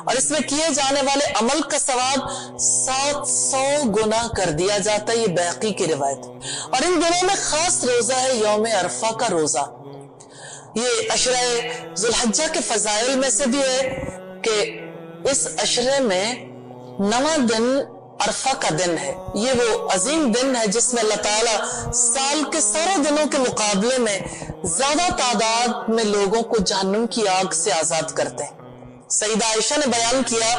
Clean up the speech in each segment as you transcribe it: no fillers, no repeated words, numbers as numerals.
اور اس میں کیے جانے والے عمل کا ثواب 700 گنا کر دیا جاتا ہے. یہ بیہقی کی روایت. اور ان دنوں میں خاص روزہ ہے یوم عرفہ کا روزہ. یہ عشرہ ذوالحجہ کے فضائل میں سے بھی ہے کہ اس عشرے میں 9واں دن عرفہ کا دن ہے. یہ وہ عظیم دن ہے جس میں اللہ تعالیٰ سال کے سارے دنوں کے مقابلے میں زیادہ تعداد میں لوگوں کو جہنم کی آگ سے آزاد کرتے ہیں. سیدہ عائشہ نے بیان کیا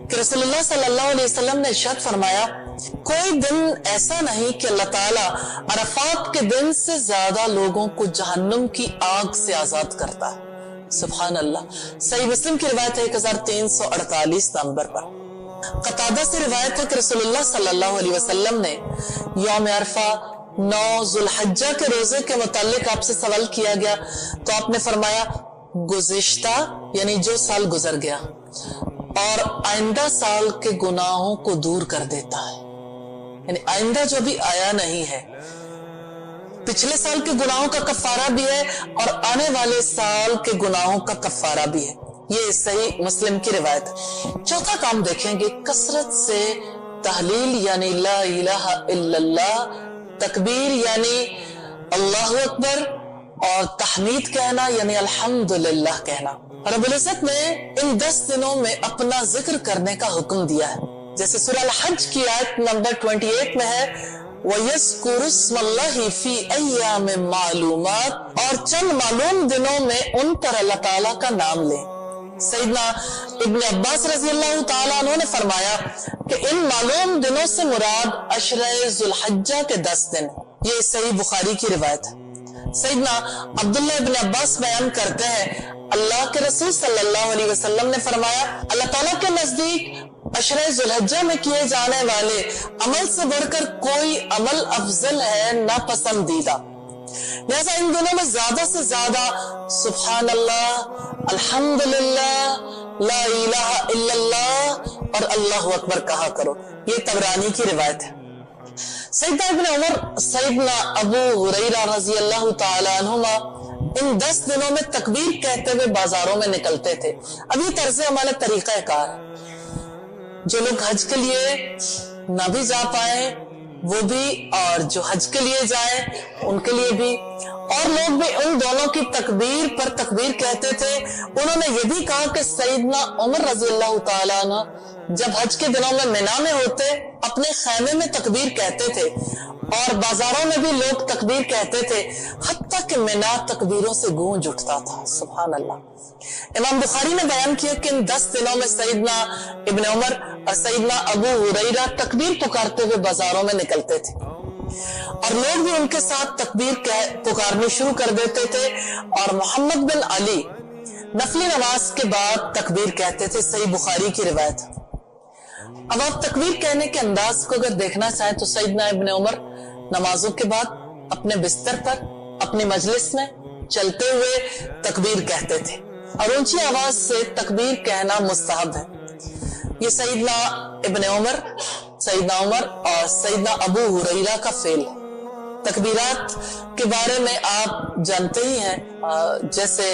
کہ رسول اللہ صلی اللہ علیہ وسلم نے ارشاد فرمایا کوئی دن ایسا نہیں کہ اللہ تعالیٰ عرفات کے دن سے زیادہ لوگوں کو جہنم کی آگ سے آزاد کرتا ہے. سبحان اللہ. صحیح مسلم کی روایت ہے 1348 نمبر پر. قتادہ سے روایت ہے کہ رسول اللہ صلی اللہ علیہ وسلم نے یوم عرفہ 9 ذوالحجہ کے روزے کے متعلق آپ سے سوال کیا گیا تو آپ نے فرمایا گزشتہ یعنی جو سال گزر گیا اور آئندہ سال کے گناہوں کو دور کر دیتا ہے. یعنی آئندہ جو بھی آیا نہیں ہے, پچھلے سال کے گناہوں کا کفارہ بھی ہے اور آنے والے سال کے گناہوں کا کفارہ بھی ہے. یہ صحیح مسلم کی روایت ہے. چوتھا کام دیکھیں گے کثرت سے تحلیل یعنی لا الہ الا اللہ, تکبیر یعنی اللہ اکبر اور تحمید کہنا یعنی الحمدللہ کہنا. رب العزت نے ان 10 دنوں میں اپنا ذکر کرنے کا حکم دیا ہے. جیسے سورہ الحج کی آیت نمبر 28 میں ہے وَيَذْكُرُ اسْمَ اللَّهِ فِي أَيَّامٍ مَعْلُومَاتٍ, اور چند معلوم دنوں میں ان پر اللہ تعالیٰ کا نام لیں. سیدنا ابن عباس رضی اللہ تعالیٰ عنہ نے فرمایا کہ ان معلوم دنوں سے مراد عشرہ ذوالحجہ کے 10 دن. یہ صحیح بخاری کی روایت ہے. سیدنا عبداللہ ابن عباس بیان کرتے ہیں اللہ کے رسول صلی اللہ علیہ وسلم نے فرمایا اللہ تعالیٰ کے نزدیک عشرہ ذوالحجہ میں کیے جانے والے عمل سے بڑھ کر کوئی عمل افضل ہے نہ پسندیدہ. لہذا ان دنوں میں زیادہ سے زیادہ سبحان اللہ, الحمدللہ, لا الہ الا اللہ اور اللہ اکبر کہا کرو. یہ طبرانی کی روایت ہے. سیدنا ابن عمر, سیدنا ابو ہریرہ رضی اللہ تعالی عنہما ان 10 دنوں میں تکبیر کہتے ہوئے بازاروں میں نکلتے تھے. اب یہ طرز عمل طریقہ کار ہے. جو لوگ حج کے لیے نہ بھی جا پائے وہ بھی, اور جو حج کے لیے جائیں ان کے لیے بھی, اور لوگ بھی ان دونوں کی تکبیر پر تکبیر کہتے تھے. انہوں نے یہ بھی کہا کہ سیدنا عمر رضی اللہ تعالیٰ عنہ جب حج کے دنوں میں مینا میں ہوتے اپنے خیمے میں تکبیر کہتے تھے اور بازاروں میں بھی لوگ تکبیر کہتے تھے, حتیٰ کہ مینا تکبیروں سے گونج اٹھتا تھا. سبحان اللہ. امام بخاری نے بیان کیا کہ ان 10 دنوں میں سیدنا ابن عمر اور سیدنا ابو ہریرہ تکبیر پکارتے ہوئے بازاروں میں نکلتے تھے اور لوگ بھی ان کے ساتھ تکبیر پکارنی شروع کر دیتے تھے. اور محمد بن علی نفلی نماز کے بعد تکبیر کہتے تھے. صحیح بخاری کی روایت. اب آپ تکبیر کہنے کے انداز کو اگر دیکھنا چاہیں تو سیدنا ابن عمر نمازوں کے بعد اپنے بستر پر اپنی مجلس میں چلتے ہوئے تکبیر کہتے تھے اور اونچی آواز سے تکبیر کہنا مستحب ہے. یہ سیدنا ابن عمر, سیدنا عمر اور سیدنا ابو ہریرہ کا فعل ہے. تکبیرات کے بارے میں آپ جانتے ہی ہیں, جیسے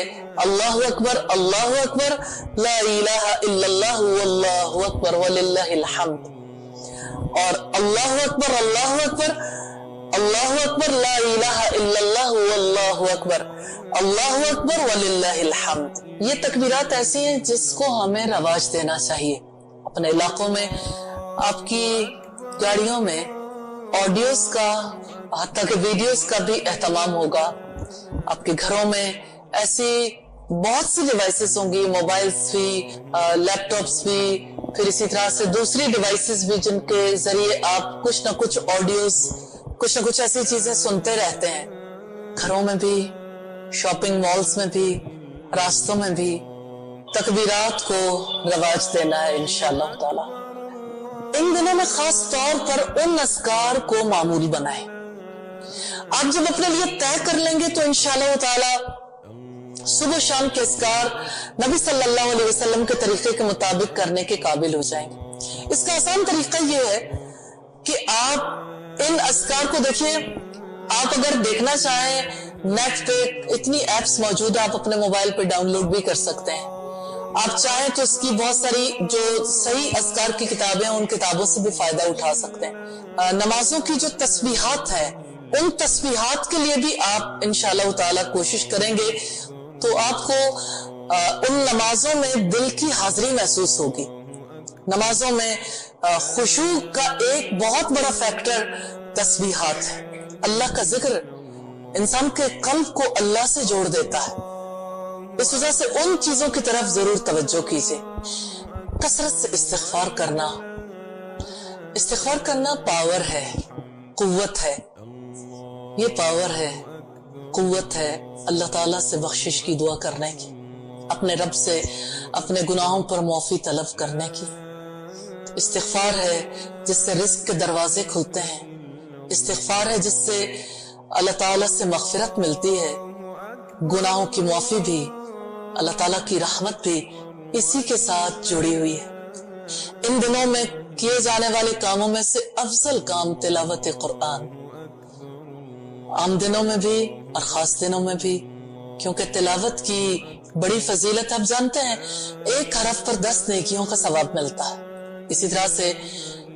اللہ اکبر, اللہ اکبر, لا الہ الا اللہ واللہ اکبر وللہ الحمد, اور اللہ اکبر, اللہ اکبر, اللہ اکبر, لا الہ الا اللہ واللہ اکبر, اللہ اکبر وللہ الحمد. یہ تکبیرات ایسی ہیں جس کو ہمیں رواج دینا چاہیے. اپنے علاقوں میں آپ کی گاڑیوں میں آڈیوز کا حتیٰ کہ ویڈیوز کا بھی اہتمام ہوگا. آپ کے گھروں میں ایسی بہت سی ڈیوائسز ہوں گی, موبائلز بھی, لیپ ٹاپس بھی, پھر اسی طرح سے دوسری ڈیوائسز بھی جن کے ذریعے آپ کچھ نہ کچھ آڈیوز, کچھ نہ کچھ ایسی چیزیں سنتے رہتے ہیں. گھروں میں بھی, شاپنگ مالز میں بھی, راستوں میں بھی تکبیرات کو رواج دینا ہے انشاءاللہ تعالی. ان دنوں میں خاص طور پر ان اذکار کو معمول بنائیں. آپ جب اپنے لیے طے کر لیں گے تو انشاءاللہ تعالی صبح شام کے اذکار نبی صلی اللہ علیہ وسلم کے طریقے کے مطابق کرنے کے قابل ہو جائیں گے. اس کا آسان طریقہ یہ ہے کہ آپ ان اذکار کو دیکھیں. آپ اگر دیکھنا چاہیں نیٹ پہ اتنی ایپس موجود ہیں, آپ اپنے موبائل پہ ڈاؤن لوڈ بھی کر سکتے ہیں. آپ چاہیں تو اس کی بہت ساری جو صحیح اذکار کی کتابیں ہیں ان کتابوں سے بھی فائدہ اٹھا سکتے ہیں۔ نمازوں کی جو تسبیحات ہیں ان تسبیحات کے لیے بھی آپ انشاءاللہ تعالی کوشش کریں گے تو آپ کو ان نمازوں میں دل کی حاضری محسوس ہوگی۔ نمازوں میں خشوع کا ایک بہت بڑا فیکٹر تسبیحات ہے۔ اللہ کا ذکر انسان کے قلب کو اللہ سے جوڑ دیتا ہے، اس وجہ سے ان چیزوں کی طرف ضرور توجہ کیجیے۔ کثرت سے استغفار کرنا، استغفار کرنا پاور ہے، قوت ہے، یہ پاور ہے، قوت ہے اللہ تعالیٰ سے بخشش کی دعا کرنے کی، اپنے رب سے اپنے گناہوں پر معافی طلب کرنے کی۔ استغفار ہے جس سے رزق کے دروازے کھلتے ہیں، استغفار ہے جس سے اللہ تعالیٰ سے مغفرت ملتی ہے، گناہوں کی معافی بھی، اللہ تعالیٰ کی رحمت بھی اسی کے ساتھ جڑی ہوئی ہے۔ ان دنوں میں کیے جانے والے کاموں میں سے افضل کام تلاوت قرآن، عام دنوں میں بھی اور خاص دنوں میں بھی، کیونکہ تلاوت کی بڑی فضیلت آپ جانتے ہیں، ایک حرف پر 10 نیکیوں کا ثواب ملتا ہے۔ اسی طرح سے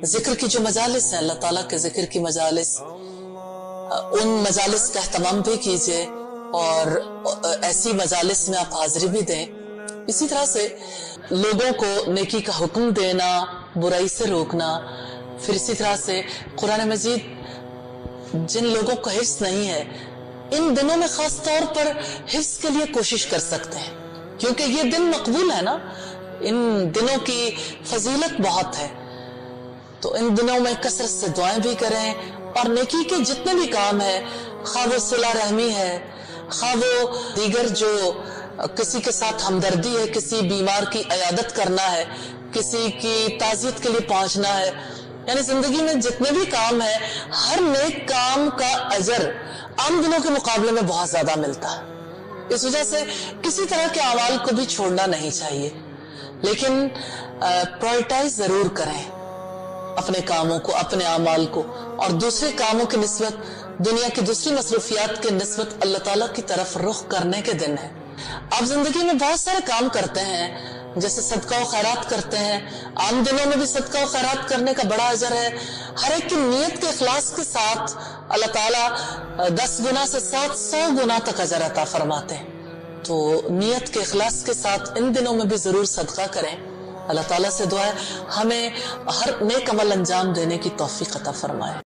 ذکر کی جو مجالس ہیں، اللہ تعالیٰ کے ذکر کی مجالس، ان مجالس کا اہتمام بھی کیجئے اور ایسی مجالس میں آپ حاضری بھی دیں۔ اسی طرح سے لوگوں کو نیکی کا حکم دینا، برائی سے روکنا، پھر اسی طرح سے قرآن مجید جن لوگوں کو حفظ نہیں ہے ان دنوں میں خاص طور پر حفظ کے لیے کوشش کر سکتے ہیں، کیونکہ یہ دن مقبول ہے نا، ان دنوں کی فضیلت بہت ہے، تو ان دنوں میں کثرت سے دعائیں بھی کریں اور نیکی کے جتنے بھی کام ہیں، خواہ وہ صلہ رحمی ہے، خواہ وہ دیگر جو کسی کے ساتھ ہمدردی ہے، کسی بیمار کی عیادت کرنا ہے، کسی کی تعزیت کے لیے پہنچنا ہے، یعنی زندگی میں جتنے بھی کام ہیں ہر نیک کام کا اجر عام دنوں کے مقابلے میں بہت زیادہ ملتا ہے۔ اس وجہ سے کسی طرح کے اعمال کو بھی چھوڑنا نہیں چاہیے، لیکن پرائرٹائز ضرور کریں اپنے کاموں کو، اپنے اعمال کو، اور دوسرے کاموں کی نسبت، دنیا کی دوسری مصروفیات کی نسبت اللہ تعالیٰ کی طرف رخ کرنے کے دن ہے۔ آپ زندگی میں بہت سارے کام کرتے ہیں، جیسے صدقہ و خیرات کرتے ہیں، عام دنوں میں بھی صدقہ و خیرات کرنے کا بڑا اجر ہے۔ ہر ایک کی نیت کے اخلاص کے ساتھ اللہ تعالیٰ 10 گنا سے 700 گنا تک اجر عطا فرماتے ہیں، تو نیت کے اخلاص کے ساتھ ان دنوں میں بھی ضرور صدقہ کریں۔ اللہ تعالیٰ سے دعا ہے ہمیں ہر نیک عمل انجام دینے کی توفیق عطا فرمائے۔